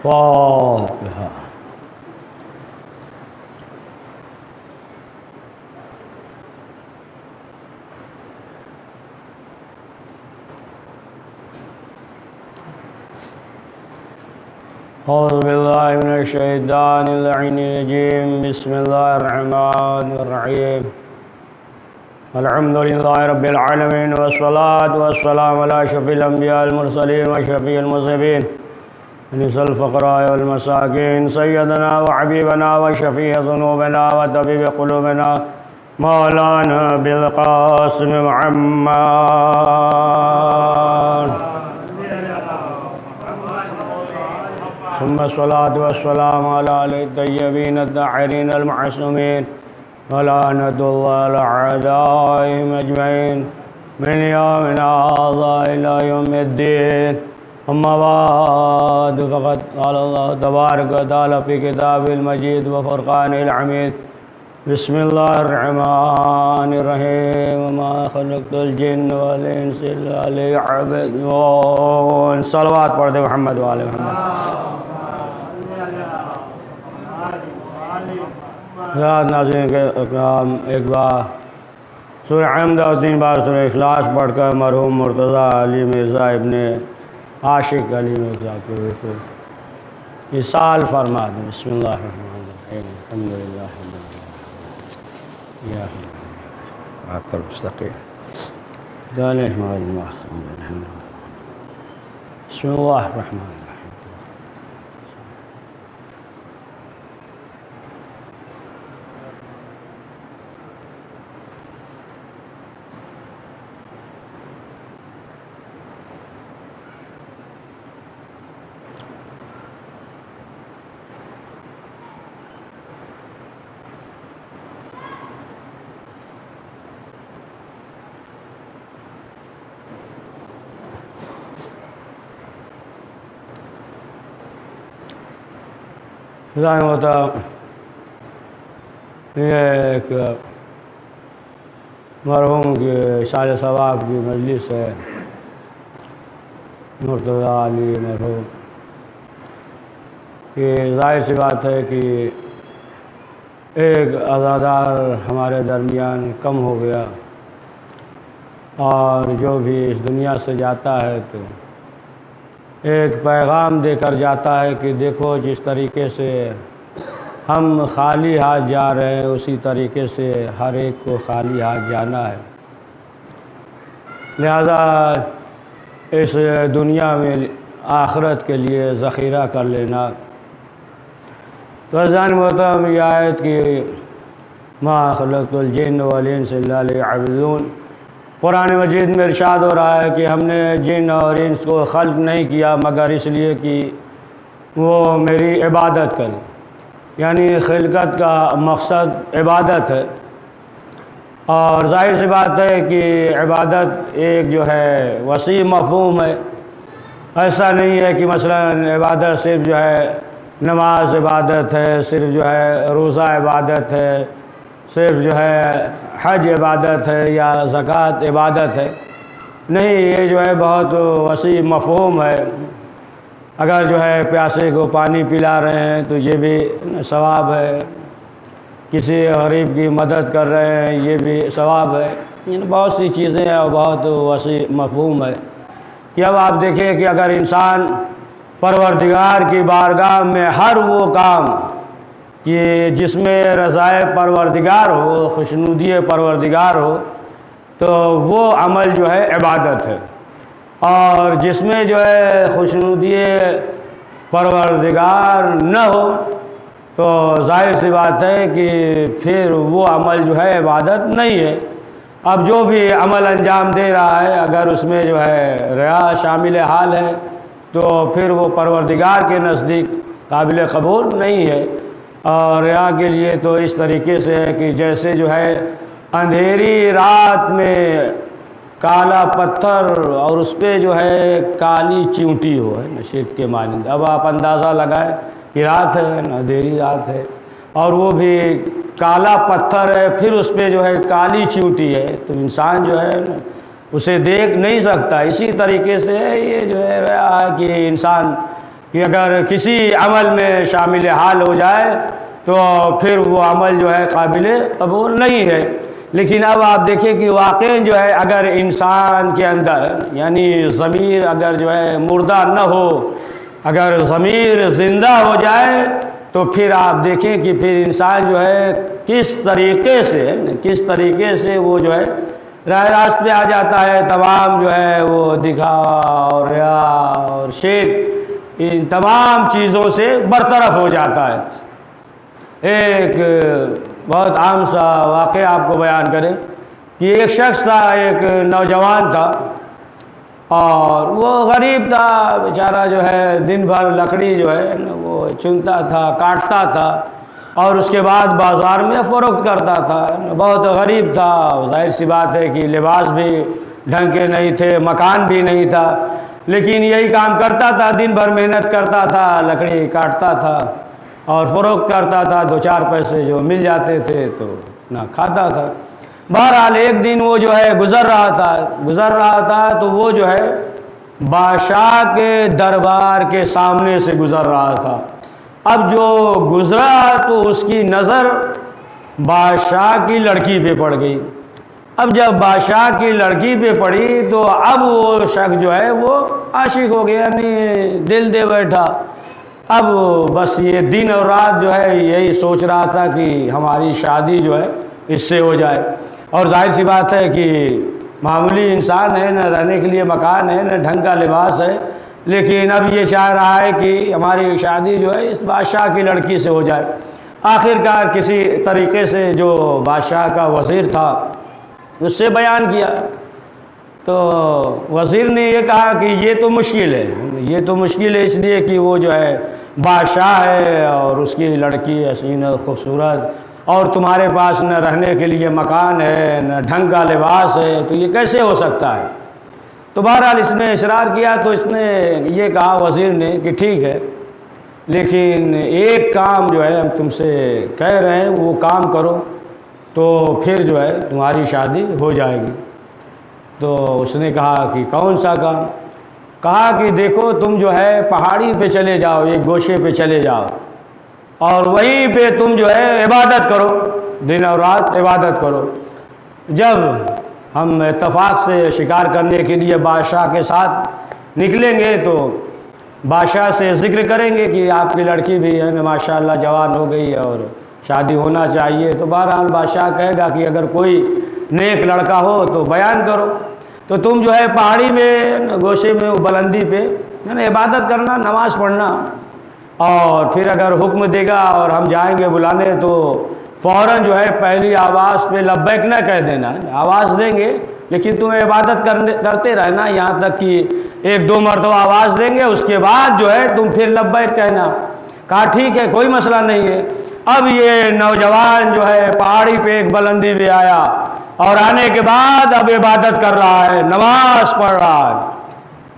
فاتحہ. اعوذ باللہ من الشیطان اللعین الرجیم. بسم اللہ الرحمن الرحیم. الحمد للہ رب العالمین والصلاة والسلام علی اشرف الانبیاء المرسلین وشفیع المذنبین انس الفقراء والمساکین سیدنا وحبیبنا وشفیع ذنوبنا وطبیب قلوبنا مولانا بالقاسم محمد. ثم الصلاة والسلام على الطيبين الطاهرين المعصومين ولعنة الله على أعدائهم أجمعين من يومنا هذا إلى يوم الدين. أما بعد فقد قال الله تبارك وتعالى في كتابه المجيد وفرقانه الحميد. بسم الله الرحمن الرحيم. وما خلقت الجن والإنس إلا ليعبدون. صلوات پڑھ دے محمد وآل محمد. ناظرین کے اکرام، ایک بار سورہ حمد اور 3 بار سورہ اخلاص پڑھ کر مرحوم مرتضیٰ علی مرزا ابن عاشق علی مرزا کے روح اصال فرما دیں. بسم اللہ الرحمن الرحیم. الحمد للہ صراط المستقیم. بسم اللہ الرحمن الرحیم. ظاہر ہوتا یہ ایک مرحوم کی اشارہ ثواب کی مجلس ہے. مرتضیٰ علی مرحوم کہ ظاہر سی بات ہے کہ ایک عزادار ہمارے درمیان کم ہو گیا، اور جو بھی اس دنیا سے جاتا ہے تو ایک پیغام دے کر جاتا ہے کہ دیکھو جس طریقے سے ہم خالی ہاتھ جا رہے ہیں اسی طریقے سے ہر ایک کو خالی ہاتھ جانا ہے. لہذا اس دنیا میں آخرت کے لیے ذخیرہ کر لینا. تو ذہن میں ہوتا ہے یہ آیت کی ما خلقت الجن والانس الا لیعبدون. قرآن مجید میں ارشاد ہو رہا ہے کہ ہم نے جن اور انس کو خلق نہیں کیا مگر اس لیے کہ وہ میری عبادت کریں. یعنی خلقت کا مقصد عبادت ہے، اور ظاہر سی بات ہے کہ عبادت ایک جو ہے وسیع مفہوم ہے. ایسا نہیں ہے کہ مثلا عبادت صرف جو ہے نماز عبادت ہے، صرف جو ہے روزہ عبادت ہے، صرف جو ہے حج عبادت ہے یا زکوٰۃ عبادت ہے. نہیں، یہ جو ہے بہت وسیع مفہوم ہے. اگر جو ہے پیاسے کو پانی پلا رہے ہیں تو یہ بھی ثواب ہے، کسی غریب کی مدد کر رہے ہیں یہ بھی ثواب ہے. بہت سی چیزیں ہیں اور بہت وسیع مفہوم ہے. کہ اب آپ دیکھیں کہ اگر انسان پروردگار کی بارگاہ میں ہر وہ کام کہ جس میں رضائے پروردگار ہو، خوشنودی پروردگار ہو، تو وہ عمل جو ہے عبادت ہے. اور جس میں جو ہے خوشنودی پروردگار نہ ہو تو ظاہر سی بات ہے کہ پھر وہ عمل جو ہے عبادت نہیں ہے. اب جو بھی عمل انجام دے رہا ہے اگر اس میں جو ہے ریا شامل حال ہے تو پھر وہ پروردگار کے نزدیک قابل قبول نہیں ہے. اور ریا کے لیے تو اس طریقے سے ہے کہ جیسے جو ہے اندھیری رات میں کالا پتھر اور اس پہ جو ہے کالی چیونٹی ہو، ہے نا، شرک کے مانند۔ اب آپ اندازہ لگائیں کہ رات ہے نا، اندھیری رات ہے اور وہ بھی کالا پتھر ہے، پھر اس پہ جو ہے کالی چیونٹی ہے، تو انسان جو ہے نا اسے دیکھ نہیں سکتا۔ اسی طریقے سے یہ جو ہے ریا کہ انسان کہ اگر کسی عمل میں شامل حال ہو جائے تو پھر وہ عمل جو ہے قابل قبول نہیں ہے۔ لیکن اب آپ دیکھیں کہ واقعی جو ہے اگر انسان کے اندر یعنی ضمیر اگر جو ہے مردہ نہ ہو، اگر ضمیر زندہ ہو جائے تو پھر آپ دیکھیں کہ پھر انسان جو ہے کس طریقے سے وہ جو ہے راہ راست پہ آ جاتا ہے۔ تمام جو ہے وہ دکھاوا اور ریا اور شرک، ان تمام چیزوں سے برطرف ہو جاتا ہے۔ ایک بہت عام سا واقعہ آپ کو بیان کریں کہ ایک شخص تھا، ایک نوجوان تھا اور وہ غریب تھا بیچارہ، جو ہے دن بھر لکڑی جو ہے وہ چنتا تھا، کاٹتا تھا اور اس کے بعد بازار میں فروخت کرتا تھا۔ بہت غریب تھا، ظاہر سی بات ہے کہ لباس بھی ڈھنگ کے نہیں تھے، مکان بھی نہیں تھا، لیکن یہی کام کرتا تھا، دن بھر محنت کرتا تھا، لکڑی کاٹتا تھا اور فروخت کرتا تھا، دو چار پیسے جو مل جاتے تھے تو نہ کھاتا تھا۔ بہرحال ایک دن وہ جو ہے گزر رہا تھا تو وہ جو ہے بادشاہ کے دربار کے سامنے سے گزر رہا تھا۔ اب جو گزرا تو اس کی نظر بادشاہ کی لڑکی پہ پڑ گئی۔ اب جب بادشاہ کی لڑکی پہ پڑی تو اب وہ شخص جو ہے وہ عاشق ہو گیا، یعنی دل دے بیٹھا۔ اب بس یہ دن اور رات جو ہے یہی سوچ رہا تھا کہ ہماری شادی جو ہے اس سے ہو جائے، اور ظاہر سی بات ہے کہ معمولی انسان ہے، نہ رہنے کے لیے مکان ہے، نہ ڈھنگ کا لباس ہے، لیکن اب یہ چاہ رہا ہے کہ ہماری شادی جو ہے اس بادشاہ کی لڑکی سے ہو جائے۔ آخرکار کسی طریقے سے جو بادشاہ کا وزیر تھا اس سے بیان کیا تو وزیر نے یہ کہا کہ یہ تو مشکل ہے اس لیے کہ وہ جو ہے بادشاہ ہے اور اس کی لڑکی حسین خوبصورت، اور تمہارے پاس نہ رہنے کے لیے مکان ہے، نہ ڈھنگ کا لباس ہے، تو یہ کیسے ہو سکتا ہے؟ تو بہرحال اس نے اصرار کیا تو اس نے یہ کہا وزیر نے کہ ٹھیک ہے، لیکن ایک کام جو ہے ہم تم سے کہہ رہے ہیں وہ کام کرو تو پھر جو ہے تمہاری شادی ہو جائے گی۔ تو اس نے کہا کہ کون سا کام؟ کہا کہ دیکھو تم جو ہے پہاڑی پہ چلے جاؤ، ایک گوشے پہ چلے جاؤ اور وہیں پہ تم جو ہے عبادت کرو، دن اور رات عبادت کرو۔ جب ہم اتفاق سے شکار کرنے کے لیے بادشاہ کے ساتھ نکلیں گے تو بادشاہ سے ذکر کریں گے کہ آپ کی لڑکی بھی ہے نا ماشاءاللہ جوان ہو گئی اور شادی ہونا چاہیے، تو بہرحال بادشاہ کہے گا کہ اگر کوئی نیک لڑکا ہو تو بیان کرو۔ تو تم جو ہے پہاڑی میں گوشے میں بلندی پہ یعنی عبادت کرنا، نماز پڑھنا، اور پھر اگر حکم دے گا اور ہم جائیں گے بلانے تو فوراً جو ہے پہلی آواز پہ لبیک نہ کہہ دینا، آواز دیں گے لیکن تمہیں عبادت کرتے رہنا یہاں تک کہ ایک دو مرتبہ آواز دیں گے، اس کے بعد جو ہے تم پھر لبیک کہنا۔ کہا ٹھیک ہے، کوئی مسئلہ نہیں ہے۔ اب یہ نوجوان جو ہے پہاڑی پہ ایک بلندی پہ آیا اور آنے کے بعد اب عبادت کر رہا ہے، نماز پڑھ رہا ہے۔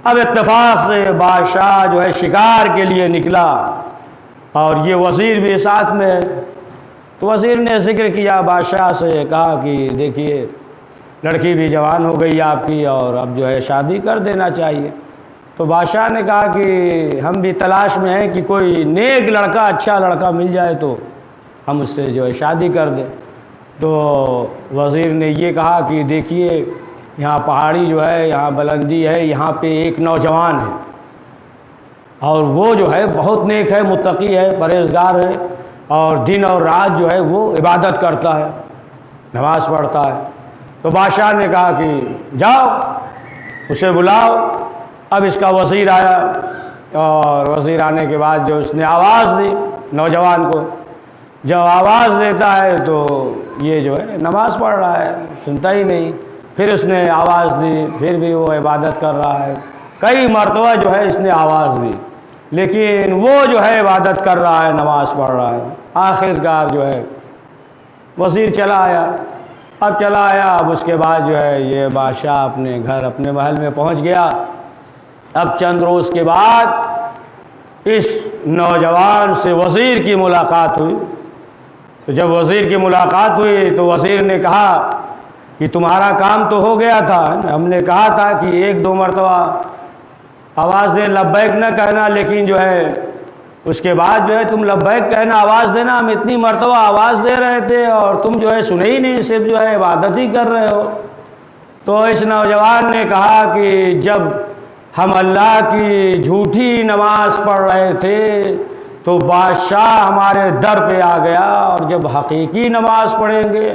اب اتفاق سے بادشاہ جو ہے شکار کے لیے نکلا اور یہ وزیر بھی ساتھ میں ہے۔ تو وزیر نے ذکر کیا بادشاہ سے، کہا کہ دیکھیے لڑکی بھی جوان ہو گئی آپ کی اور اب جو ہے شادی کر دینا چاہیے۔ تو بادشاہ نے کہا کہ ہم بھی تلاش میں ہیں کہ کوئی نیک لڑکا، اچھا لڑکا مل جائے تو ہم اس سے جو ہے شادی کر دیں۔ تو وزیر نے یہ کہا کہ دیکھیے یہاں پہاڑی جو ہے، یہاں بلندی ہے، یہاں پہ ایک نوجوان ہے اور وہ جو ہے بہت نیک ہے، متقی ہے، پرہیزگار ہے اور دن اور رات جو ہے وہ عبادت کرتا ہے، نماز پڑھتا ہے۔ تو بادشاہ نے کہا کہ جاؤ اسے بلاؤ۔ اب اس کا وزیر آیا اور وزیر آنے کے بعد جو اس نے آواز دی نوجوان کو، جب آواز دیتا ہے تو یہ جو ہے نماز پڑھ رہا ہے، سنتا ہی نہیں۔ پھر اس نے آواز دی، پھر بھی وہ عبادت کر رہا ہے۔ کئی مرتبہ جو ہے اس نے آواز دی لیکن وہ جو ہے عبادت کر رہا ہے، نماز پڑھ رہا ہے۔ آخر کار جو ہے وزیر چلا آیا۔ اب اس کے بعد جو ہے یہ بادشاہ اپنے گھر اپنے محل میں پہنچ گیا۔ اب چند روز کے بعد اس نوجوان سے وزیر کی ملاقات ہوئی۔ تو جب وزیر کی ملاقات ہوئی تو وزیر نے کہا کہ تمہارا کام تو ہو گیا تھا، ہم نے کہا تھا کہ 1-2 مرتبہ آواز دے، لبیک نہ کہنا، لیکن جو ہے اس کے بعد جو ہے تم لبیک کہنا، آواز دینا، ہم اتنی مرتبہ آواز دے رہے تھے اور تم جو ہے سنے ہی نہیں، صرف جو ہے عبادت ہی کر رہے ہو۔ تو اس نوجوان نے کہا کہ جب ہم اللہ کی جھوٹی نماز پڑھ رہے تھے تو بادشاہ ہمارے در پہ آ گیا، اور جب حقیقی نماز پڑھیں گے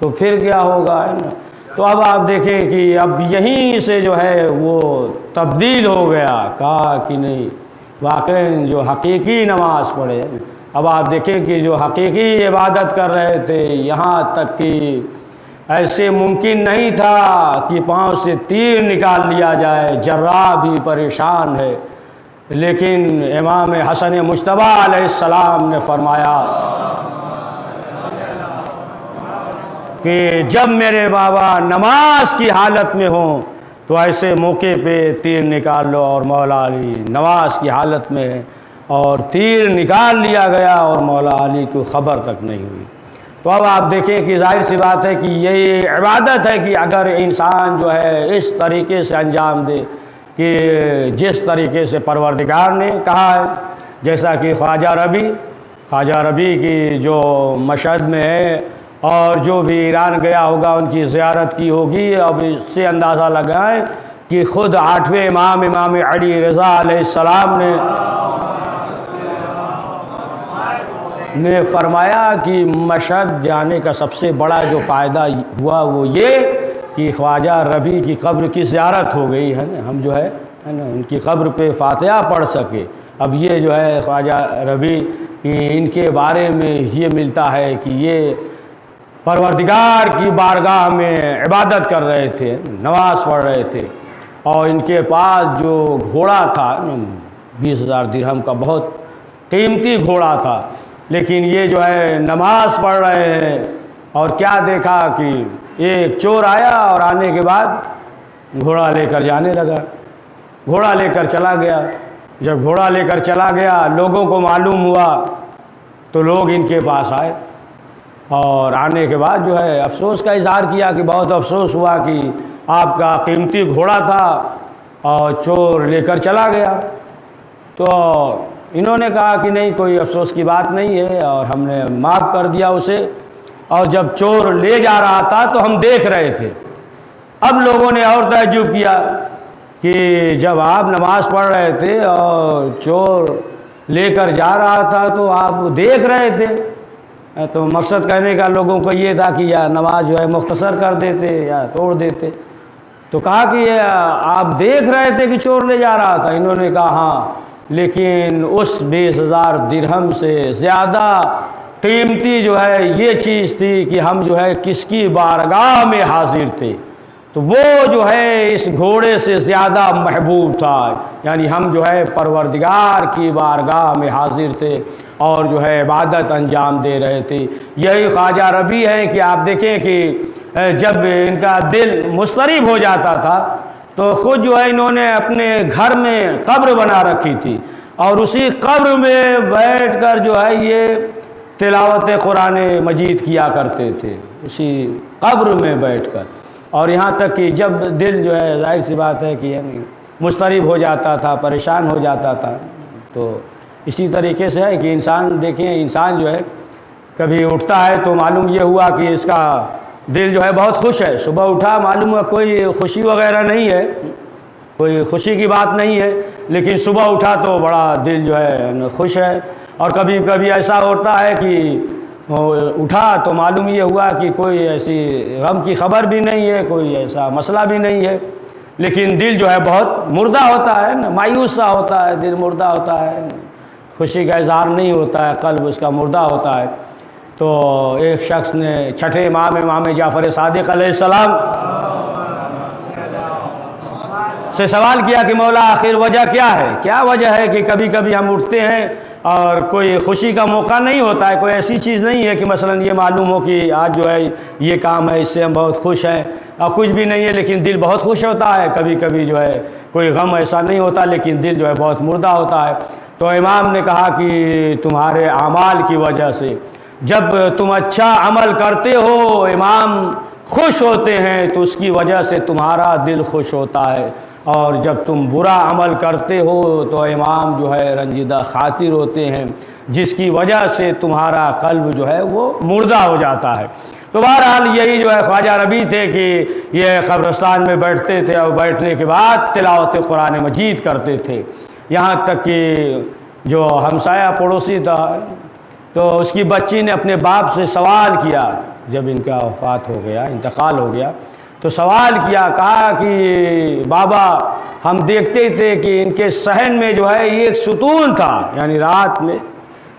تو پھر کیا ہوگا، ہے نا۔ تو اب آپ دیکھیں کہ اب یہیں سے جو ہے وہ تبدیل ہو گیا، کہا کہ نہیں واقعی جو حقیقی نماز پڑھے۔ اب آپ دیکھیں کہ جو حقیقی عبادت کر رہے تھے، یہاں تک کہ ایسے ممکن نہیں تھا کہ پاؤں سے تیر نکال لیا جائے، جراح بھی پریشان ہے، لیکن امام حسن مجتبیٰ علیہ السلام نے فرمایا کہ جب میرے بابا نماز کی حالت میں ہوں تو ایسے موقع پہ تیر نکال لو، اور مولا علی نماز کی حالت میں ہے اور تیر نکال لیا گیا اور مولا علی کو خبر تک نہیں ہوئی۔ تو اب آپ دیکھیں کہ ظاہر سی بات ہے کہ یہ عبادت ہے کہ اگر انسان جو ہے اس طریقے سے انجام دے کہ جس طریقے سے پروردگار نے کہا ہے، جیسا کہ خواجہ ربی کی جو مشہد میں ہے، اور جو بھی ایران گیا ہوگا ان کی زیارت کی ہوگی، اب اس سے اندازہ لگائیں کہ خود 8ویں امام علی رضا علیہ السلام نے فرمایا کہ مشہد جانے کا سب سے بڑا جو فائدہ ہوا وہ یہ کہ خواجہ ربی کی قبر کی زیارت ہو گئی ہے نا، ہم جو ہے نا ان کی قبر پہ فاتحہ پڑھ سکے۔ اب یہ جو ہے خواجہ ربی ان کے بارے میں یہ ملتا ہے کہ یہ پروردگار کی بارگاہ میں عبادت کر رہے تھے، نماز پڑھ رہے تھے، اور ان کے پاس جو گھوڑا تھا 20,000 درہم کا بہت قیمتی گھوڑا تھا، لیکن یہ جو ہے نماز پڑھ رہے ہیں اور کیا دیکھا کہ ایک چور آیا اور آنے کے بعد گھوڑا لے کر جانے لگا، گھوڑا لے کر چلا گیا۔ جب گھوڑا لے کر چلا گیا لوگوں کو معلوم ہوا تو لوگ ان کے پاس آئے، اور آنے کے بعد جو ہے افسوس کا اظہار کیا کہ بہت افسوس ہوا کہ آپ کا قیمتی گھوڑا تھا اور چور لے کر چلا گیا۔ تو انہوں نے کہا کہ نہیں، کوئی افسوس کی بات نہیں ہے، اور ہم نے معاف کر دیا اسے، اور جب چور لے جا رہا تھا تو ہم دیکھ رہے تھے۔ اب لوگوں نے اور تعجب کیا کہ جب آپ نماز پڑھ رہے تھے اور چور لے کر جا رہا تھا تو آپ دیکھ رہے تھے۔ تو مقصد کہنے کا لوگوں کو یہ تھا کہ یا نماز جو ہے مختصر کر دیتے یا توڑ دیتے۔ تو کہا کہ یہ آپ دیکھ رہے تھے کہ چور لے جا رہا تھا؟ انہوں نے کہا ہاں، لیکن اس 20,000 درہم سے زیادہ قیمتی جو ہے یہ چیز تھی کہ ہم جو ہے کس کی بارگاہ میں حاضر تھے، تو وہ جو ہے اس گھوڑے سے زیادہ محبوب تھا، یعنی ہم جو ہے پروردگار کی بارگاہ میں حاضر تھے اور جو ہے عبادت انجام دے رہے تھے۔ یہی خواجہ ربی ہے کہ آپ دیکھیں کہ جب ان کا دل مضطرب ہو جاتا تھا تو خود جو ہے انہوں نے اپنے گھر میں قبر بنا رکھی تھی، اور اسی قبر میں بیٹھ کر جو ہے یہ تلاوت قرآن مجید کیا کرتے تھے، اسی قبر میں بیٹھ کر۔ اور یہاں تک کہ جب دل جو ہے ظاہر سی بات ہے کہ یعنی مضطرب ہو جاتا تھا، پریشان ہو جاتا تھا، تو اسی طریقے سے ہے کہ انسان دیکھیں، انسان جو ہے کبھی اٹھتا ہے تو معلوم یہ ہوا کہ اس کا دل جو ہے بہت خوش ہے، صبح اٹھا معلوم ہوا کوئی خوشی وغیرہ نہیں ہے، کوئی خوشی کی بات نہیں ہے، لیکن صبح اٹھا تو بڑا دل جو ہے خوش ہے۔ اور کبھی کبھی ایسا ہوتا ہے کہ اٹھا تو معلوم یہ ہوا کہ کوئی ایسی غم کی خبر بھی نہیں ہے، کوئی ایسا مسئلہ بھی نہیں ہے، لیکن دل جو ہے بہت مردہ ہوتا ہے نا، مایوس سا ہوتا ہے، دل مردہ ہوتا ہے، خوشی کا اظہار نہیں ہوتا ہے، قلب اس کا مردہ ہوتا ہے۔ تو ایک شخص نے چھٹے امام جعفر صادق علیہ السلام سے سوال کیا کہ مولا آخر وجہ کیا ہے؟ کیا وجہ ہے کہ کبھی کبھی ہم اٹھتے ہیں اور کوئی خوشی کا موقع نہیں ہوتا ہے، کوئی ایسی چیز نہیں ہے کہ مثلا یہ معلوم ہو کہ آج جو ہے یہ کام ہے، اس سے ہم بہت خوش ہیں، اور کچھ بھی نہیں ہے لیکن دل بہت خوش ہوتا ہے. کبھی کبھی جو ہے کوئی غم ایسا نہیں ہوتا لیکن دل جو ہے بہت مردہ ہوتا ہے. تو امام نے کہا کہ تمہارے اعمال کی وجہ سے، جب تم اچھا عمل کرتے ہو امام خوش ہوتے ہیں تو اس کی وجہ سے تمہارا دل خوش ہوتا ہے، اور جب تم برا عمل کرتے ہو تو امام جو ہے رنجیدہ خاطر ہوتے ہیں، جس کی وجہ سے تمہارا قلب جو ہے وہ مردہ ہو جاتا ہے. تو بہرحال یہی جو ہے خواجہ ربیع تھے کہ یہ قبرستان میں بیٹھتے تھے اور بیٹھنے کے بعد تلاوت قرآن مجید کرتے تھے. یہاں تک کہ جو ہمسایہ پڑوسی تھا تو اس کی بچی نے اپنے باپ سے سوال کیا، جب ان کا وفات ہو گیا، انتقال ہو گیا، تو سوال کیا، کہا کہ بابا ہم دیکھتے تھے کہ ان کے صحن میں جو ہے ایک ستون تھا، یعنی رات میں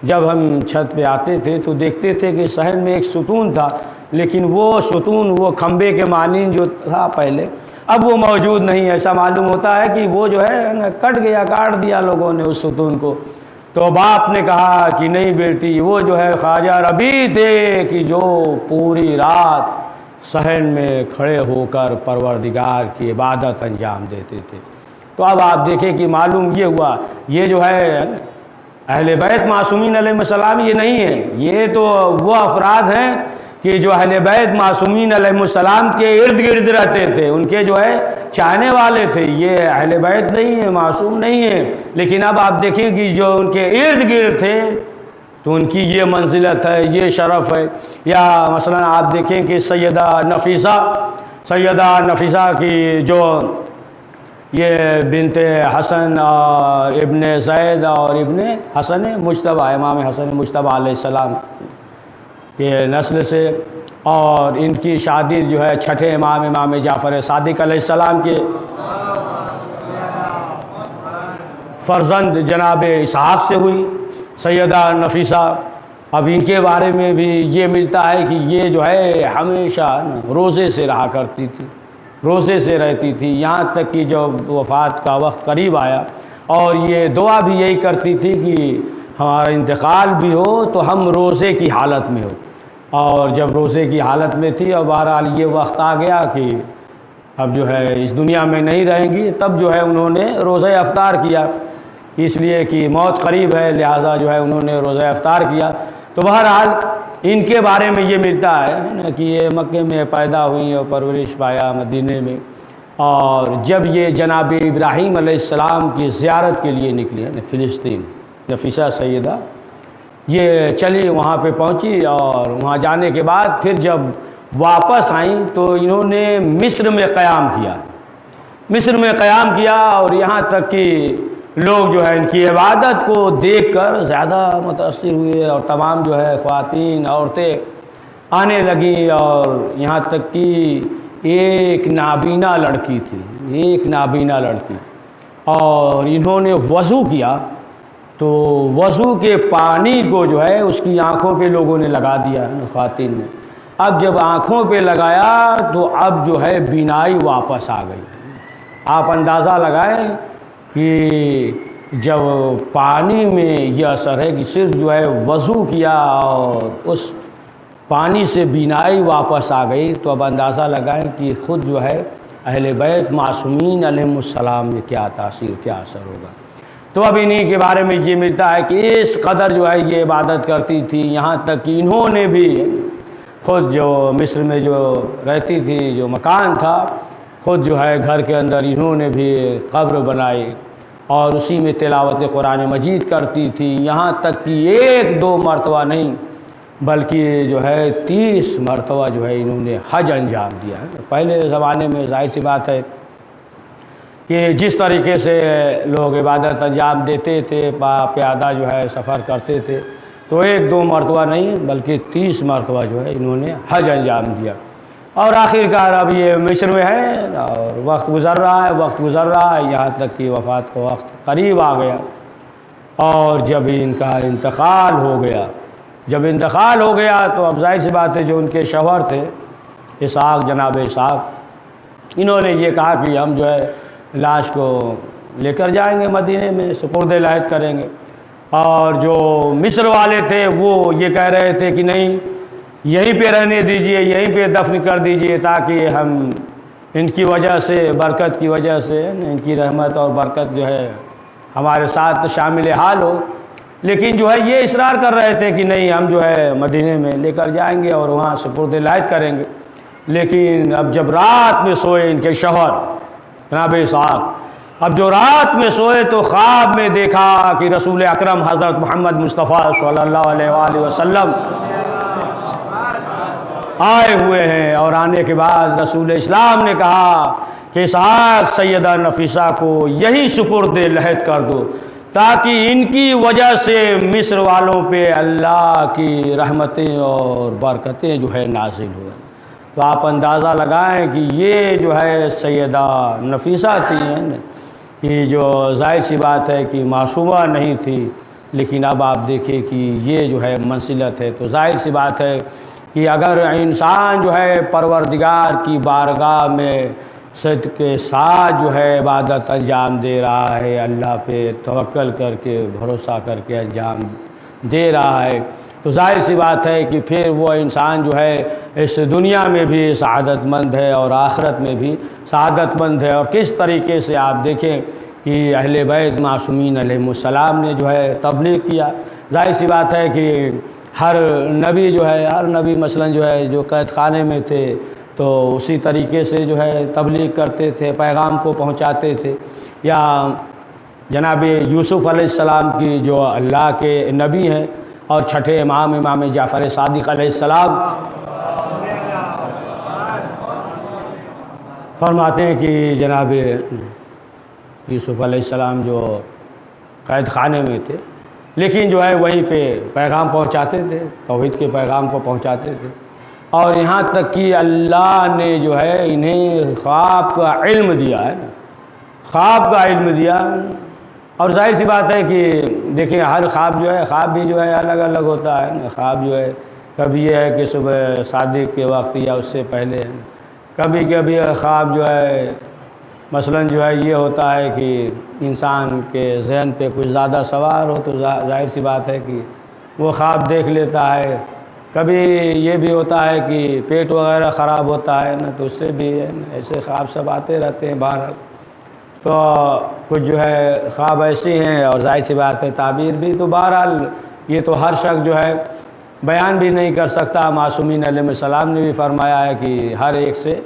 جب ہم چھت پہ آتے تھے تو دیکھتے تھے کہ صحن میں ایک ستون تھا، لیکن وہ ستون وہ کھمبے کے مانند جو تھا پہلے، اب وہ موجود نہیں. ایسا معلوم ہوتا ہے کہ وہ جو ہے کٹ گیا، کاٹ دیا لوگوں نے اس ستون کو. تو باپ نے کہا کہ نہیں بیٹی، وہ جو ہے خواجہ ربیع تھے کہ جو پوری رات صحن میں کھڑے ہو کر پروردگار کی عبادت انجام دیتے تھے. تو اب آپ دیکھیں کہ معلوم یہ ہوا، یہ جو ہے اہل بیت معصومین علیہ السلام یہ نہیں ہے، یہ تو وہ افراد ہیں کہ جو اہل بیت معصومین علیہ السلام کے ارد گرد رہتے تھے، ان کے جو ہے چاہنے والے تھے. یہ اہل بیت نہیں ہے، معصوم نہیں ہے، لیکن اب آپ دیکھیں کہ جو ان کے ارد گرد تھے تو ان کی یہ منزلت ہے، یہ شرف ہے. یا مثلا آپ دیکھیں کہ سیدہ نفیسہ کی جو یہ بنت حسن اور ابن زید اور ابن حسن مجتبی، امام حسن مجتبی علیہ السلام کے نسل سے، اور ان کی شادی جو ہے چھٹے امام جعفر صادق علیہ السلام کے فرزند جناب اسحاق سے ہوئی، سیدہ نفیسہ. اب ان کے بارے میں بھی یہ ملتا ہے کہ یہ جو ہے ہمیشہ روزے سے رہا کرتی تھی، روزے سے رہتی تھی، یہاں تک کہ جب وفات کا وقت قریب آیا اور یہ دعا بھی یہی کرتی تھی کہ ہمارا انتقال بھی ہو تو ہم روزے کی حالت میں ہو. اور جب روزے کی حالت میں تھی اور بہرحال یہ وقت آ گیا کہ اب جو ہے اس دنیا میں نہیں رہیں گی، تب جو ہے انہوں نے روزہ افطار کیا، اس لیے کہ موت قریب ہے لہٰذا جو ہے انہوں نے روزہ افطار کیا. تو بہرحال ان کے بارے میں یہ ملتا ہے کہ یہ مکے میں پیدا ہوئی اور پرورش پایا مدینے میں، اور جب یہ جناب ابراہیم علیہ السلام کی زیارت کے لیے نکلی ہے فلسطین، نفیسہ سیدہ یہ چلی وہاں پہ پہنچی، اور وہاں جانے کے بعد پھر جب واپس آئیں تو انہوں نے مصر میں قیام کیا، اور یہاں تک کہ لوگ جو ہے ان کی عبادت کو دیکھ کر زیادہ متاثر ہوئے، اور تمام جو ہے خواتین عورتیں آنے لگیں، اور یہاں تک کہ ایک نابینا لڑکی تھی، اور انہوں نے وضو کیا تو وضو کے پانی کو جو ہے اس کی آنکھوں پہ لوگوں نے لگا دیا خواتین نے. اب جب آنکھوں پہ لگایا تو اب جو ہے بینائی واپس آ گئی. آپ اندازہ لگائیں کہ جب پانی میں یہ اثر ہے کہ صرف جو ہے وضو کیا اور اس پانی سے بینائی واپس آ گئی، تو اب اندازہ لگائیں کہ خود جو ہے اہل بیت معصومین علیہ السلام میں کیا تاثیر، کیا اثر ہوگا. تو اب انہی کے بارے میں یہ ملتا ہے کہ اس قدر جو ہے یہ عبادت کرتی تھی، یہاں تک کہ انہوں نے بھی خود جو مصر میں جو رہتی تھی، جو مکان تھا، خود جو ہے گھر کے اندر انہوں نے بھی قبر بنائی اور اسی میں تلاوت قرآن مجید کرتی تھی. یہاں تک کہ 1-2 مرتبہ نہیں بلکہ جو ہے 30 مرتبہ جو ہے انہوں نے حج انجام دیا. پہلے زمانے میں ظاہر سی بات ہے کہ جس طریقے سے لوگ عبادت انجام دیتے تھے، پیادہ جو ہے سفر کرتے تھے، تو 1-2 مرتبہ نہیں بلکہ 30 مرتبہ جو ہے انہوں نے حج انجام دیا. اور آخرکار اب یہ مصر میں ہے اور وقت گزر رہا ہے یہاں تک کہ وفات کا وقت قریب آ گیا. اور جب ان کا انتقال ہو گیا تو اب ظاہر سی بات ہے جو ان کے شوہر تھے جناب اسحاق، انہوں نے یہ کہا کہ ہم جو ہے لاش کو لے کر جائیں گے مدینے میں، سپرد لحد کریں گے. اور جو مصر والے تھے وہ یہ کہہ رہے تھے کہ نہیں یہیں پہ رہنے دیجئے، یہیں پہ دفن کر دیجئے تاکہ ہم ان کی وجہ سے، برکت کی وجہ سے ان کی رحمت اور برکت جو ہے ہمارے ساتھ شامل حال ہو۔ لیکن جو ہے یہ اصرار کر رہے تھے کہ نہیں ہم جو ہے مدینے میں لے کر جائیں گے اور وہاں سپرد الہیت کریں گے۔ لیکن اب جب رات میں سوئے ان کے شوہر جناب اسحاق، اب جو رات میں سوئے تو خواب میں دیکھا کہ رسول اکرم حضرت محمد مصطفیٰ صلی اللہ علیہ وآلہ وسلم آئے ہوئے ہیں، اور آنے کے بعد رسول اسلام نے کہا کہ اسحاق سیدہ نفیسہ کو یہی سپرد الہیت کر دو تاکہ ان کی وجہ سے مصر والوں پہ اللہ کی رحمتیں اور برکتیں جو ہے نازل ہوئیں۔ تو آپ اندازہ لگائیں کہ یہ جو ہے سیدہ نفیسہ تھی کہ جو ظاہر سی بات ہے کہ معصومہ نہیں تھی، لیکن اب آپ دیکھیں کہ یہ جو ہے منزلت ہے۔ تو ظاہر سی بات ہے کہ اگر انسان جو ہے پروردگار کی بارگاہ میں صدق کے ساتھ جو ہے عبادت انجام دے رہا ہے، اللہ پہ توکل کر کے بھروسہ کر کے انجام دے رہا ہے، تو ظاہر سی بات ہے کہ پھر وہ انسان جو ہے اس دنیا میں بھی سعادت مند ہے اور آخرت میں بھی سعادت مند ہے۔ اور کس طریقے سے آپ دیکھیں کہ اہل بیت معصومین علیہ السلام نے جو ہے تبلیغ کیا۔ ظاہر سی بات ہے کہ ہر نبی مثلا جو ہے جو قید خانے میں تھے تو اسی طریقے سے جو ہے تبلیغ کرتے تھے، پیغام کو پہنچاتے تھے۔ یا جناب یوسف علیہ السلام کی جو اللہ کے نبی ہیں اور چھٹے امام جعفر صادق علیہ السلام فرماتے ہیں کہ جناب یوسف علیہ السلام جو قید خانے میں تھے لیکن جو ہے وہیں پہ پیغام پہنچاتے تھے، توحید کے پیغام کو پہنچاتے تھے، اور یہاں تک کہ اللہ نے جو ہے انہیں خواب کا علم دیا ہے، خواب کا علم دیا۔ اور ظاہر سی بات ہے کہ دیکھیں ہر خواب بھی جو ہے الگ الگ ہوتا ہے نا۔ خواب جو ہے کبھی یہ ہے کہ صبح صادق کے وقت یا اس سے پہلے، کبھی کبھی خواب جو ہے مثلا جو ہے یہ ہوتا ہے کہ انسان کے ذہن پہ کچھ زیادہ سوار ہو تو ظاہر سی بات ہے کہ وہ خواب دیکھ لیتا ہے۔ کبھی یہ بھی ہوتا ہے کہ پیٹ وغیرہ خراب ہوتا ہے نا، تو اس سے بھی ایسے خواب سب آتے رہتے ہیں بہرحال۔ تو کچھ جو ہے خواب ایسے ہیں، اور ظاہر سی بات ہے تعبیر بھی، تو بہرحال یہ تو ہر شخص جو ہے بیان بھی نہیں کر سکتا۔ معصومین علیہ السلام نے بھی فرمایا ہے کہ ہر ایک سے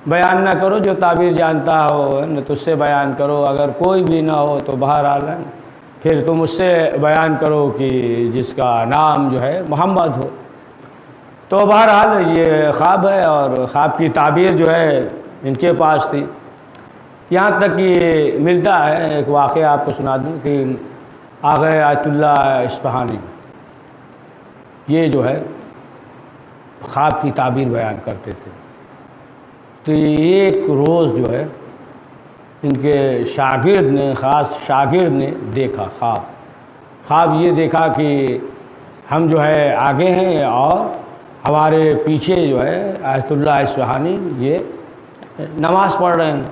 بیان نہ کرو، جو تعبیر جانتا ہو تو اس سے بیان کرو، اگر کوئی بھی نہ ہو تو بہرحال پھر تم اس سے بیان کرو کہ جس کا نام جو ہے محمد ہو۔ تو بہرحال یہ خواب ہے، اور خواب کی تعبیر جو ہے ان کے پاس تھی۔ یہاں تک کہ ملتا ہے، ایک واقعہ آپ کو سنا دوں کہ آغا آیت اللہ اصفہانی یہ جو ہے خواب کی تعبیر بیان کرتے تھے۔ تو ایک روز جو ہے ان کے خاص شاگرد نے دیکھا خواب یہ دیکھا کہ ہم جو ہے آگے ہیں اور ہمارے پیچھے جو ہے آیت اللہ اصفہانی یہ نماز پڑھ رہے ہیں۔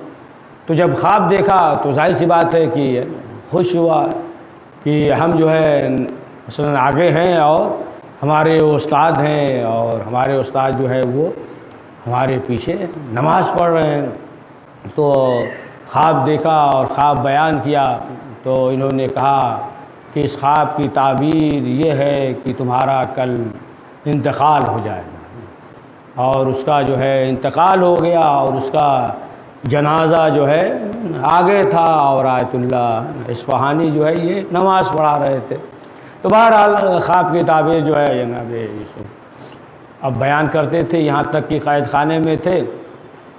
تو جب خواب دیکھا تو ظاہر سی بات ہے کہ خوش ہوا کہ ہم جو ہے مثلا آگے ہیں اور ہمارے استاد ہیں، اور ہمارے استاد جو ہے وہ ہمارے پیچھے نماز پڑھ رہے ہیں۔ تو خواب دیکھا اور خواب بیان کیا، تو انہوں نے کہا کہ اس خواب کی تعبیر یہ ہے کہ تمہارا کل انتقال ہو جائے گا، اور اس کا جو ہے انتقال ہو گیا، اور اس کا جنازہ جو ہے آگے تھا، اور آیت اللہ اصفہانی جو ہے یہ نماز پڑھا رہے تھے۔ تو بہرحال خواب کی تعبیر جو ہے جناب یوسف اب بیان کرتے تھے، یہاں تک کہ قید خانے میں تھے۔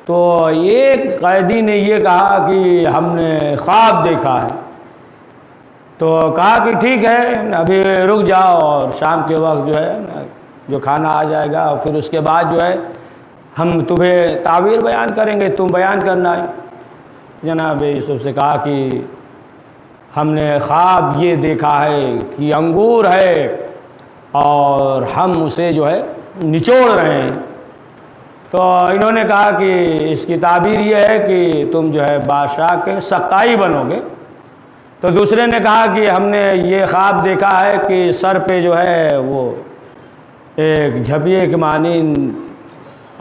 تو ایک قیدی نے یہ کہا کہ ہم نے خواب دیکھا ہے۔ تو کہا کہ ٹھیک ہے ابھی رک جاؤ، اور شام کے وقت جو ہے جو کھانا آ جائے گا، اور پھر اس کے بعد جو ہے ہم تمہیں تعبیر بیان کریں گے، تم بیان کرنا ہے۔ جناب یوسف سے کہا کہ ہم نے خواب یہ دیکھا ہے کہ انگور ہے اور ہم اسے جو ہے نچوڑ رہے ہیں۔ تو انہوں نے کہا کہ اس کی تعبیر یہ ہے کہ تم جو ہے بادشاہ کے سقائی بنو گے، تو دوسرے نے کہا کہ ہم نے یہ خواب دیکھا ہے کہ سر پہ جو ہے وہ ایک جھبیے کے مانند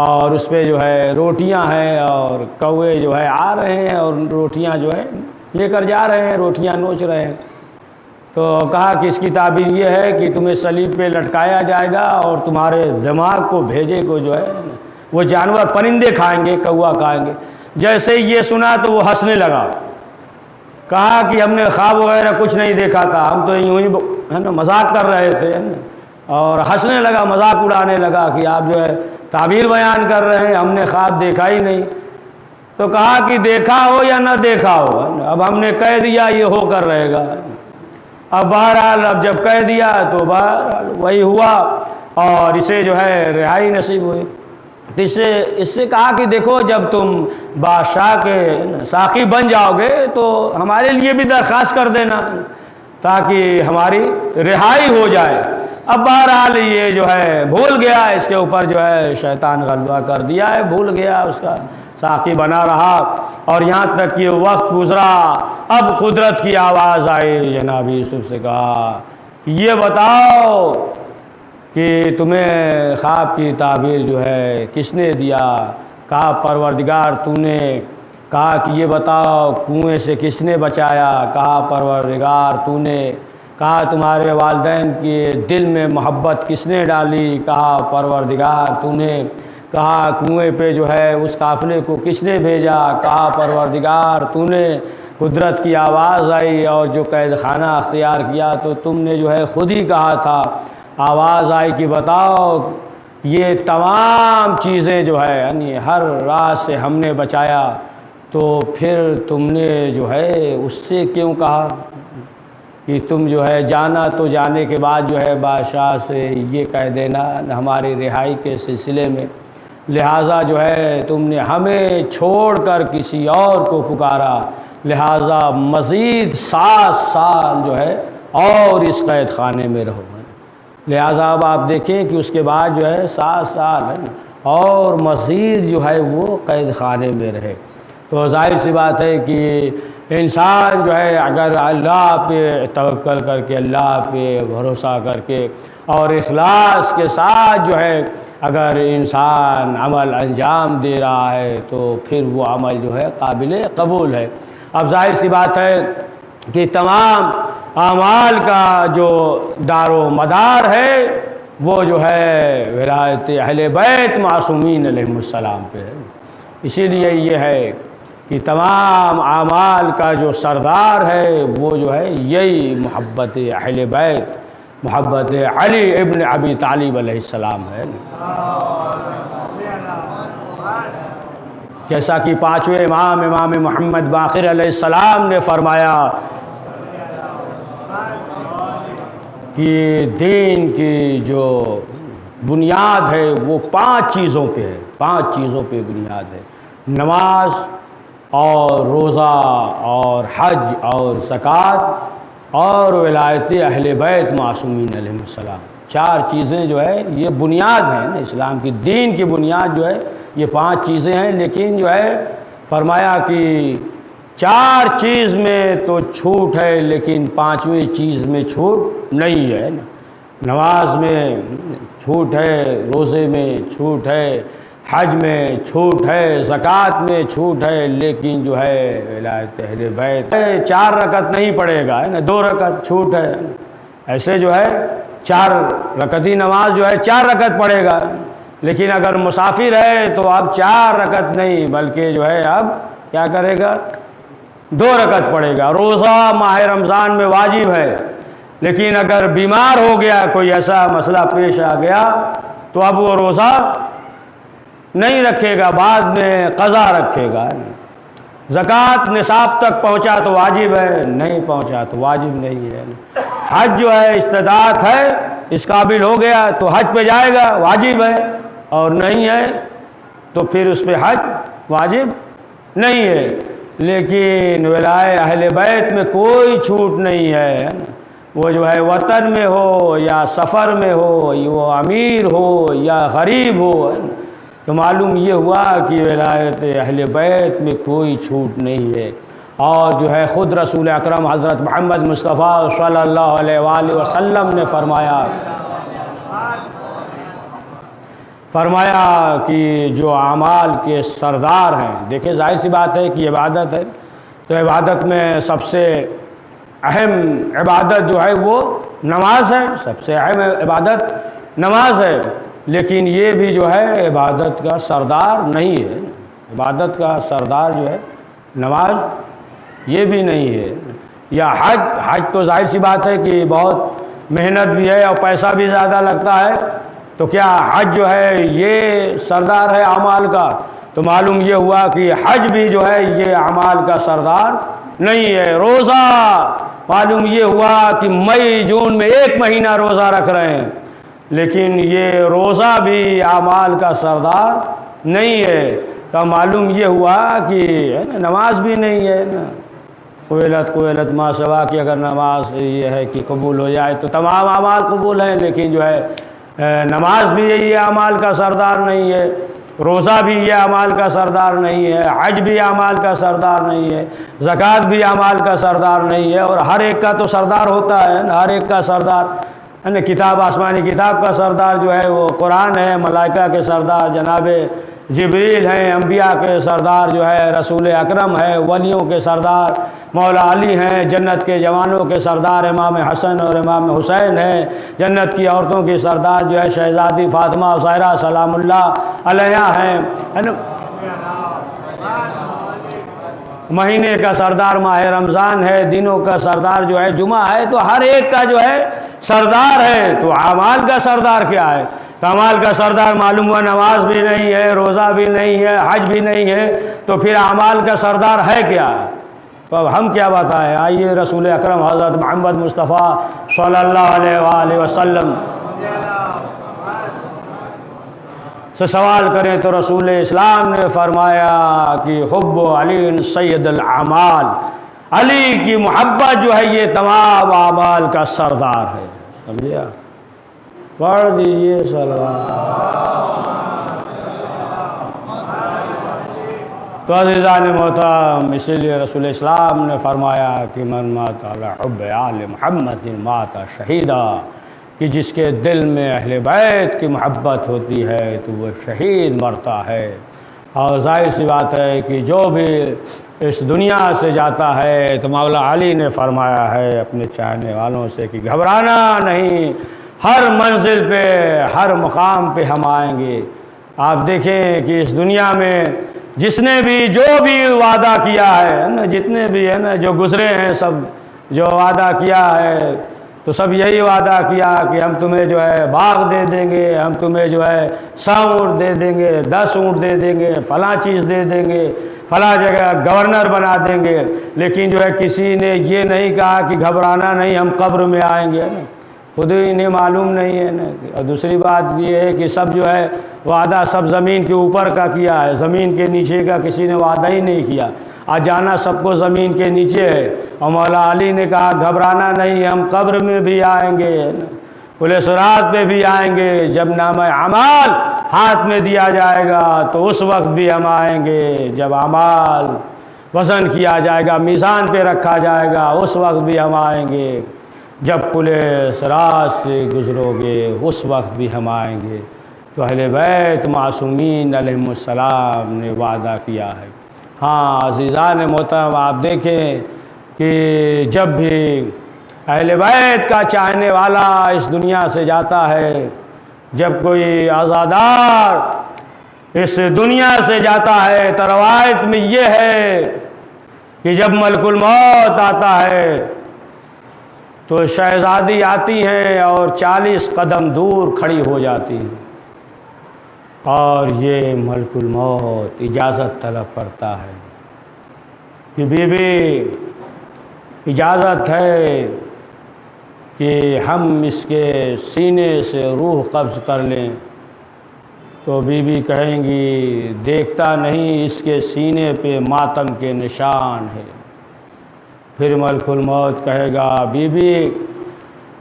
اور اس پہ جو ہے روٹیاں ہیں اور کوے جو ہے آ رہے ہیں اور روٹیاں جو ہے لے کر جا رہے ہیں، روٹیاں نوچ رہے ہیں۔ تو کہا کہ اس کی تعبیر یہ ہے کہ تمہیں صلیب پہ لٹکایا جائے گا اور تمہارے دماغ کو بھیجے کو جو ہے وہ جانور پرندے کھائیں گے، کوا کھائیں گے۔ جیسے ہی یہ سنا تو وہ ہنسنے لگا، کہا کہ ہم نے خواب وغیرہ کچھ نہیں دیکھا تھا، ہم تو یوں ہی ہے نا مذاق کر رہے تھے، ہے نا، اور ہنسنے لگا، مذاق اڑانے لگا کہ آپ جو ہے تعبیر بیان کر رہے ہیں، ہم نے خواب دیکھا ہی نہیں۔ تو کہا کہ دیکھا ہو یا نہ دیکھا ہو، اب ہم نے کہہ دیا یہ ہو کر رہے گا۔ اب بہرحال اب جب کہہ دیا تو بہرحال وہی ہوا اور اسے جو ہے رہائی نصیب ہوئی۔ اس سے کہا کہ دیکھو جب تم بادشاہ کے ساقی بن جاؤ گے تو ہمارے لیے بھی درخواست کر دینا تاکہ ہماری رہائی ہو جائے۔ اب بہرحال یہ جو ہے بھول گیا، اس کے اوپر جو ہے شیطان غلبہ کر دیا ہے، بھول گیا، اس کا ساقی بنا رہا اور یہاں تک کہ وقت گزرا۔ اب قدرت کی آواز آئی، جناب یوسف سے کہا یہ بتاؤ کہ تمہیں خواب کی تعبیر جو ہے کس نے دیا؟ کہا پروردگار تو نے۔ کہا کہ یہ بتاؤ کنویں سے کس نے بچایا؟ کہا پروردگار تو نے۔ کہا تمہارے والدین کے دل میں محبت کس نے ڈالی؟ کہا پروردگار تو نے۔ کہا کنویں پہ جو ہے اس قافلے کو کس نے بھیجا؟ کہا پروردگار تو نے۔ قدرت کی آواز آئی اور جو قید خانہ اختیار کیا تو تم نے جو ہے خود ہی کہا تھا۔ آواز آئی کہ بتاؤ یہ تمام چیزیں جو ہے یعنی ہر راز سے ہم نے بچایا، تو پھر تم نے جو ہے اس سے کیوں کہا کہ تم جو ہے جانا تو جانے کے بعد جو ہے بادشاہ سے یہ کہہ دینا ہماری رہائی کے سلسلے میں، لہٰذا جو ہے تم نے ہمیں چھوڑ کر کسی اور کو پکارا، لہٰذا مزید 7 سال جو ہے اور اس قید خانے میں رہو۔ لہٰذا اب آپ دیکھیں کہ اس کے بعد جو ہے 7 سال ہے اور مزید جو ہے وہ قید خانے میں رہے۔ تو ظاہر سی بات ہے کہ انسان جو ہے اگر اللہ پہ توکل کر کے، اللہ پہ بھروسہ کر کے اور اخلاص کے ساتھ جو ہے اگر انسان عمل انجام دے رہا ہے تو پھر وہ عمل جو ہے قابل قبول ہے۔ اب ظاہر سی بات ہے کہ تمام اعمال کا جو دار و مدار ہے وہ جو ہے ولایت اہل بیت معصومین علیہم السلام پہ ہے۔ اسی لیے یہ ہے کہ تمام اعمال کا جو سردار ہے وہ جو ہے یہی محبت اہل بیت، محبت علی ابن ابی طالب علیہ السلام ہے۔ جیسا کہ 5ویں امام محمد باقر علیہ السلام نے فرمایا کہ دین کی جو بنیاد ہے وہ 5 چیزوں پہ ہے، 5 چیزوں پہ بنیاد ہے: نماز اور روزہ اور حج اور زکوٰۃ اور ولایت اہل بیت معصومین علیہم السلام۔ 4 چیزیں جو ہے یہ بنیاد ہیں نا، اسلام کی دین کی بنیاد جو ہے یہ 5 چیزیں ہیں، لیکن جو ہے فرمایا کہ 4 چیز میں تو چھوٹ ہے لیکن 5ویں چیز میں چھوٹ نہیں ہے نا۔ نماز میں چھوٹ ہے، روزے میں چھوٹ ہے، حج میں چھوٹ ہے، زکوٰۃ میں چھوٹ ہے، لیکن جو ہے ولایت اہل بیت 4 رکعت نہیں پڑھے گا ہے نا، 2 رکعت چھوٹ ہے۔ ایسے جو ہے 4 رکعتی نماز جو ہے 4 رکعت پڑھے گا، لیکن اگر مسافر ہے تو اب 4 رکعت نہیں بلکہ جو ہے اب کیا کرے گا، 2 رکعت پڑھے گا۔ روزہ ماہ رمضان میں واجب ہے، لیکن اگر بیمار ہو گیا، کوئی ایسا مسئلہ پیش آ گیا تو اب وہ روزہ نہیں رکھے گا، بعد میں قضا رکھے گا۔ زکوٰۃ نصاب تک پہنچا تو واجب ہے، نہیں پہنچا تو واجب نہیں ہے۔ حج جو ہے استطاعت ہے، اس قابل ہو گیا تو حج پہ جائے گا، واجب ہے، اور نہیں ہے تو پھر اس پہ حج واجب نہیں ہے۔ لیکن ولایت اہل بیت میں کوئی چھوٹ نہیں ہے، وہ جو ہے وطن میں ہو یا سفر میں ہو، وہ امیر ہو یا غریب ہو، تو معلوم یہ ہوا کہ ولایت اہل بیت میں کوئی چھوٹ نہیں ہے۔ اور جو ہے خود رسول اکرم حضرت محمد مصطفیٰ صلی اللہ علیہ وآلہ وسلم نے فرمایا کہ جو اعمال کے سردار ہیں، دیکھیں ظاہر سی بات ہے کہ عبادت ہے تو عبادت میں سب سے اہم عبادت جو ہے وہ نماز ہے، سب سے اہم عبادت نماز ہے، لیکن یہ بھی جو ہے عبادت کا سردار نہیں ہے، عبادت کا سردار جو ہے نماز یہ بھی نہیں ہے، یا حج تو ظاہر سی بات ہے کہ بہت محنت بھی ہے اور پیسہ بھی زیادہ لگتا ہے، تو کیا حج جو ہے یہ سردار ہے اعمال کا؟ تو معلوم یہ ہوا کہ حج بھی جو ہے یہ اعمال کا سردار نہیں ہے۔ روزہ معلوم یہ ہوا کہ مئی جون میں 1 مہینہ روزہ رکھ رہے ہیں، لیکن یہ روزہ بھی اعمال کا سردار نہیں ہے، تو معلوم یہ ہوا کہ نماز بھی نہیں ہے نا، کویلت ما سوا کی اگر نماز یہ ہے کہ قبول ہو جائے تو تمام اعمال قبول ہیں، لیکن جو ہے نماز بھی یہ اعمال کا سردار نہیں ہے، روزہ بھی یہ اعمال کا سردار نہیں ہے، حج بھی اعمال کا سردار نہیں ہے، زکوٰۃ بھی اعمال کا سردار نہیں ہے، اور ہر ایک کا تو سردار ہوتا ہے نا، ہر ایک کا سردار ہے نا، کتاب آسمانی کتاب کا سردار جو ہے وہ قرآن ہے، ملائکہ کے سردار جناب جبریل ہیں، انبیاء کے سردار جو ہے رسول اکرم ہے، ولیوں کے سردار مولا علی ہیں، جنت کے جوانوں کے سردار امام حسن اور امام حسین ہیں، جنت کی عورتوں کی سردار جو ہے شہزادی فاطمہ زہرا سلام اللہ علیہا ہیں، مہینے کا سردار ماہ رمضان ہے، دنوں کا سردار جو ہے جمعہ ہے، تو ہر ایک کا جو ہے سردار ہے، تو اعمال کا سردار کیا ہے؟ تو اعمال کا سردار معلوم ہوا نماز بھی نہیں ہے، روزہ بھی نہیں ہے، حج بھی نہیں ہے، تو پھر اعمال کا سردار ہے کیا؟ تو اب ہم کیا بتائیں؟ آئیے رسول اکرم حضرت محمد مصطفیٰ صلی اللہ علیہ وآلہ وسلم سے سوال کریں تو رسول اسلام نے فرمایا کہ حب علی سید الاعمال، علی کی محبت جو ہے یہ تمام اعمال کا سردار ہے، سمجھے؟ پڑھ دیجئے صلوات۔ تو عزیزان محترم، اسی لیے رسول اسلام نے فرمایا کہ من مات علی حب آل محمد مات شہیدا، کہ جس کے دل میں اہل بیت کی محبت ہوتی ہے تو وہ شہید مرتا ہے۔ اور ظاہر سی بات ہے کہ جو بھی اس دنیا سے جاتا ہے تو مولا علی نے فرمایا ہے اپنے چاہنے والوں سے کہ گھبرانا نہیں، ہر منزل پہ ہر مقام پہ ہم آئیں گے۔ آپ دیکھیں کہ اس دنیا میں جس نے بھی جو بھی وعدہ کیا ہے نا، جتنے بھی ہے نا جو گزرے ہیں، سب جو وعدہ کیا ہے تو سب یہی وعدہ کیا کہ ہم تمہیں جو ہے باغ دے دیں گے، ہم تمہیں جو ہے 100 اونٹ دے دیں گے، 10 اونٹ دے دیں گے، فلاں چیز دے دیں گے، فلاں جگہ گورنر بنا دیں گے، لیکن جو ہے کسی نے یہ نہیں کہا کہ گھبرانا نہیں، ہم قبر میں آئیں گے نا، خود ہی انہیں معلوم نہیں ہے نا۔ اور دوسری بات یہ ہے کہ سب جو ہے وعدہ سب زمین کے اوپر کا کیا ہے، زمین کے نیچے کا کسی نے وعدہ ہی نہیں کیا، آج جانا سب کو زمین کے نیچے ہے۔ اور مولا علی نے کہا گھبرانا نہیں، ہم قبر میں بھی آئیں گے، پل صراط پہ بھی آئیں گے، جب نامہ اعمال ہاتھ میں دیا جائے گا تو اس وقت بھی ہم آئیں گے، جب اعمال وزن کیا جائے گا، میزان پہ رکھا جائے گا، اس وقت بھی ہم آئیں گے، جب پل صراط سے گزرو گے اس وقت بھی ہم آئیں گے۔ تو اہل بیت معصومین علیہم السلام نے وعدہ کیا ہے۔ ہاں عزیزان محترم، آپ دیکھیں کہ جب بھی اہل بیت کا چاہنے والا اس دنیا سے جاتا ہے، جب کوئی عزادار اس دنیا سے جاتا ہے تو روایت میں یہ ہے کہ جب ملک الموت آتا ہے تو شہزادی آتی ہیں اور 40 قدم دور کھڑی ہو جاتی ہیں، اور یہ ملک الموت اجازت طلب کرتا ہے کہ بی بی اجازت ہے کہ ہم اس کے سینے سے روح قبض کر لیں، تو بی بی کہیں گی دیکھتا نہیں اس کے سینے پہ ماتم کے نشان ہے۔ پھر ملک الموت کہے گا بی بی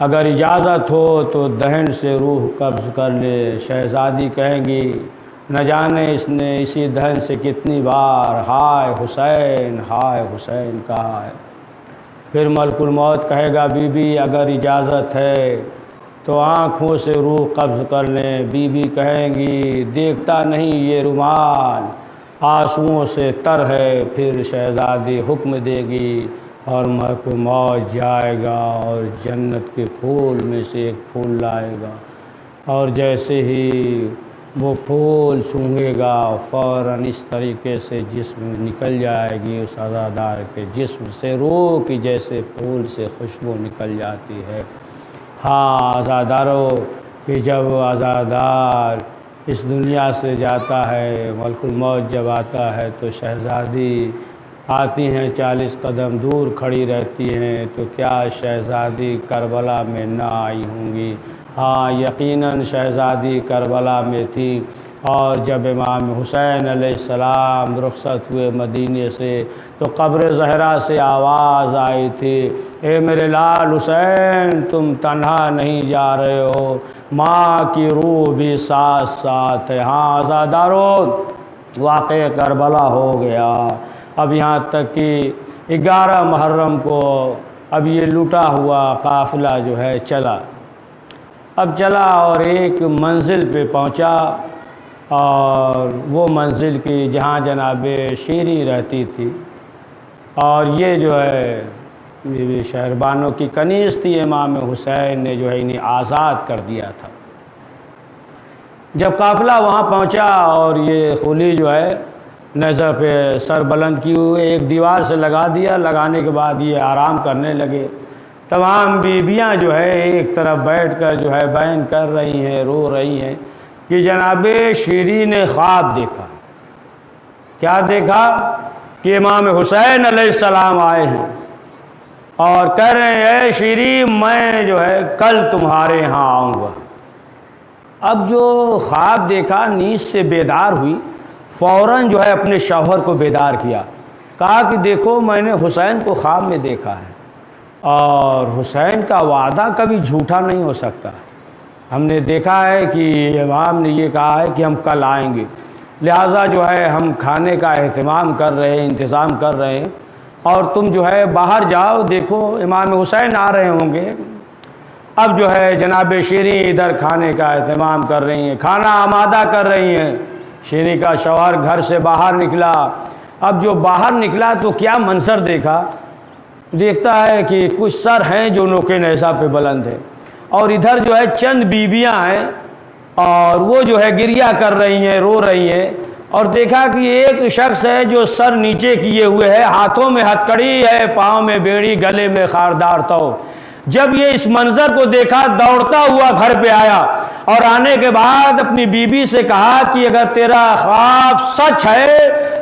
اگر اجازت ہو تو دہن سے روح قبض کر لے۔ شہزادی کہیں گی نہ جانے اس نے اسی دہن سے کتنی بار ہائے حسین کہا ہے۔ پھر ملک الموت کہے گا بی بی اگر اجازت ہے تو آنکھوں سے روح قبض کر لیں۔ بی بی کہیں گی دیکھتا نہیں یہ رومال آنسوؤں سے تر ہے۔ پھر شہزادی حکم دے گی اور ملک الموت جائے گا اور جنت کے پھول میں سے ایک پھول لائے گا، اور جیسے ہی وہ پھول سونگھے گا فوراً اس طریقے سے جسم نکل جائے گی اس عزادار کے جسم سے روح کی جیسے پھول سے خوشبو نکل جاتی ہے۔ ہاں عزادارو کہ جب عزادار اس دنیا سے جاتا ہے، ملک الموت جب آتا ہے تو شہزادی آتی ہیں 40 قدم دور کھڑی رہتی ہیں، تو کیا شہزادی کربلا میں نہ آئی ہوں گی؟ ہاں یقیناً شہزادی کربلا میں تھی، اور جب امام حسین علیہ السلام رخصت ہوئے مدینے سے تو قبر زہرا سے آواز آئی تھی، اے میرے لال حسین تم تنہا نہیں جا رہے ہو، ماں کی روح بھی ساتھ ساتھ ہے۔ ہاں عزادارو واقعہ کربلا ہو گیا۔ اب یہاں تک کہ 11 محرم کو اب یہ لوٹا ہوا قافلہ جو ہے چلا اور ایک منزل پہ پہنچا، اور وہ منزل کی جہاں جناب شیریں رہتی تھی، اور یہ جو ہے شہربانوں کی کنیز تھی، امام حسین نے جو ہے انہیں آزاد کر دیا تھا۔ جب قافلہ وہاں پہنچا اور یہ خلی جو ہے نظر پہ سر بلند کیے ہوئے ایک دیوار سے لگا دیا، لگانے کے بعد یہ آرام کرنے لگے۔ تمام بیویاں جو ہے ایک طرف بیٹھ کر جو ہے بیان کر رہی ہیں، رو رہی ہیں کہ جناب شیریں نے خواب دیکھا۔ کیا دیکھا؟ کہ امام حسین علیہ السلام آئے ہیں اور کہہ رہے ہیں اے شیریں میں جو ہے کل تمہارے ہاں آؤں گا۔ اب جو خواب دیکھا نیند سے بیدار ہوئی، فوراً جو ہے اپنے شوہر کو بیدار کیا، کہا کہ دیکھو میں نے حسین کو خواب میں دیکھا ہے، اور حسین کا وعدہ کبھی جھوٹا نہیں ہو سکتا۔ ہم نے دیکھا ہے کہ امام نے یہ کہا ہے کہ ہم کل آئیں گے، لہٰذا جو ہے ہم کھانے کا اہتمام کر رہے ہیں، انتظام کر رہے ہیں، اور تم جو ہے باہر جاؤ، دیکھو امام حسین آ رہے ہوں گے۔ اب جو ہے جناب شیریں ادھر کھانے کا اہتمام کر رہی ہیں، کھانا آمادہ کر رہی ہیں۔ شیریں کا شوہر گھر سے باہر نکلا۔ اب جو باہر نکلا تو کیا منظر دیکھا؟ دیکھتا ہے کہ کچھ سر ہیں جو نوکے نیزہ پہ بلند ہے، اور ادھر جو ہے چند بیویاں ہیں اور وہ جو ہے گریہ کر رہی ہیں، رو رہی ہیں، اور دیکھا کہ ایک شخص ہے جو سر نیچے کیے ہوئے ہے، ہاتھوں میں ہتکڑی ہے، پاؤں میں بیڑی، گلے میں خاردار تو۔ جب یہ اس منظر کو دیکھا دوڑتا ہوا گھر پہ آیا، اور آنے کے بعد اپنی بیوی سے کہا کہ اگر تیرا خواب سچ ہے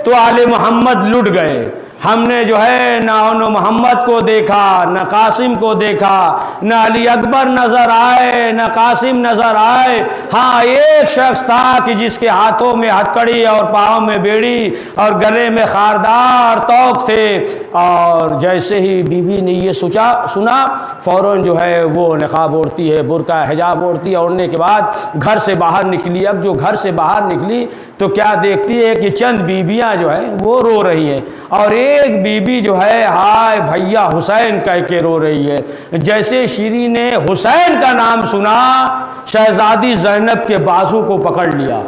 تو آل محمد لٹ گئے۔ ہم نے جو ہے نہ محمد کو دیکھا، نہ قاسم کو دیکھا، نہ علی اکبر نظر آئے، نہ قاسم نظر آئے۔ ہاں ایک شخص تھا کہ جس کے ہاتھوں میں ہتکڑی اور پاؤں میں بیڑی اور گلے میں خاردار توق تھے۔ اور جیسے ہی بیوی نے یہ سنا فوراً جو ہے وہ نقاب اوڑھتی ہے، برقع حجاب اوڑھتی ہے، اوڑھنے کے بعد گھر سے باہر نکلی۔ اب جو گھر سے باہر نکلی تو کیا دیکھتی ہے کہ چند بیویاں جو ہیں وہ رو رہی ہیں، اور ایک بیوی جو ہے ہائے بھیا حسین کہہ کے رو رہی ہے۔ جیسے شیریں نے حسین کا نام سنا، شہزادی زینب کے بازو کو پکڑ لیا،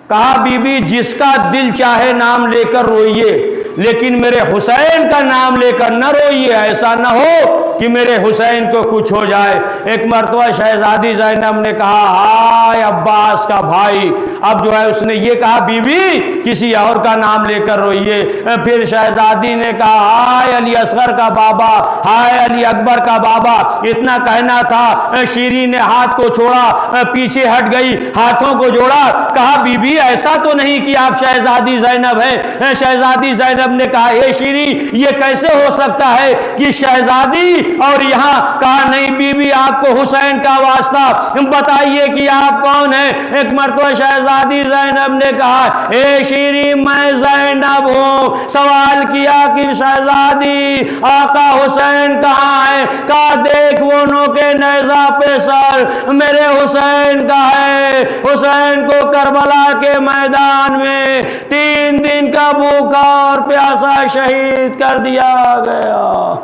کہا بی بی جس کا دل چاہے نام لے کر روئیے، لیکن میرے حسین کا نام لے کر نہ روئیے، ایسا نہ ہو کہ میرے حسین کو کچھ ہو جائے۔ ایک مرتبہ شہزادی زینب نے کہا ہائے عباس کا بھائی، اب جو ہے اس نے یہ کہا بی بی کسی اور کا نام لے کر روئیے۔ پھر شہزادی نے کہا ہائے علی اصغر کا بابا، ہائے علی اکبر کا بابا۔ اتنا کہنا تھا شیریں نے ہاتھ کو چھوڑا، پیچھے ہٹ گئی، ہاتھوں کو جوڑا، کہا بی بی ایسا تو نہیں کہ آپ شہزادی زینب ہے۔ شہزادی زینب زینب نے کہا اے شیری یہ کیسے ہو سکتا ہے کہ شہزادی اور یہاں کہا نہیں بی بی آپ کو حسین کا واسطہ بتائیے کہ آپ کون ہیں. ایک مرتبہ شہزادی زینب نے کہا اے شیری میں زینب ہوں. سوال کیا کہ شہزادی آقا حسین کہاں ہے؟ کہا دیکھ وہ نوکے نیزہ پہ سر میرے حسین کا ہے. حسین کو کربلا کے میدان میں 3 دن کا بھوکا اور پیاسا شہید کر دیا گیا.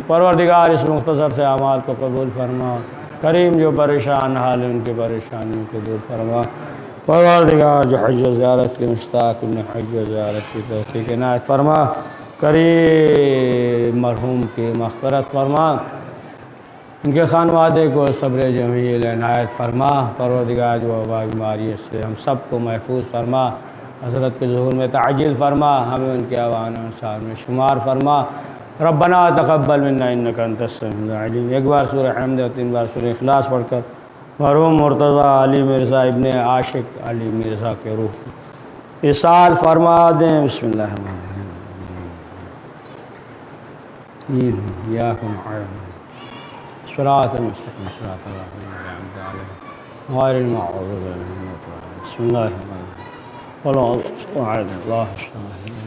پروردگار اس مختصر سے اعمال کو قبول فرما. کریم جو پریشان حال ان کی پریشانیوں کو دور فرما. پروردگار جو حج و زیارت کے مشتاق انہیں حج و زیارت کی توفیق عنایت فرما. کریم مرحوم کی مغفرت فرما. ان کے خانوادے کو صبر جمیل عنایت فرما. پروردگار جو وبا بیماری سے ہم سب کو محفوظ فرما. حضرت کے ظہور میں تعجیل فرما. ہمیں ان کے اوان انصار میں شمار فرما. ربنا تقبل منا انک انت السمیع العلیم. ایک بار سورہ حمد اور 3 بار سورہ اخلاص پڑھ کر مرحوم مرتضی علی مرزا ابن عاشق علی مرزا کے روح اصال فرما دیں. بسم اللہ الرحمن الرحیم. یاکم صراط المستقیم صراط الذین انعمت علیہم غیر المغضوب علیہم ولا الضالین. بسم اللہ الرحمن الرحیم. قل اعوذ باللہ السلام علیکم.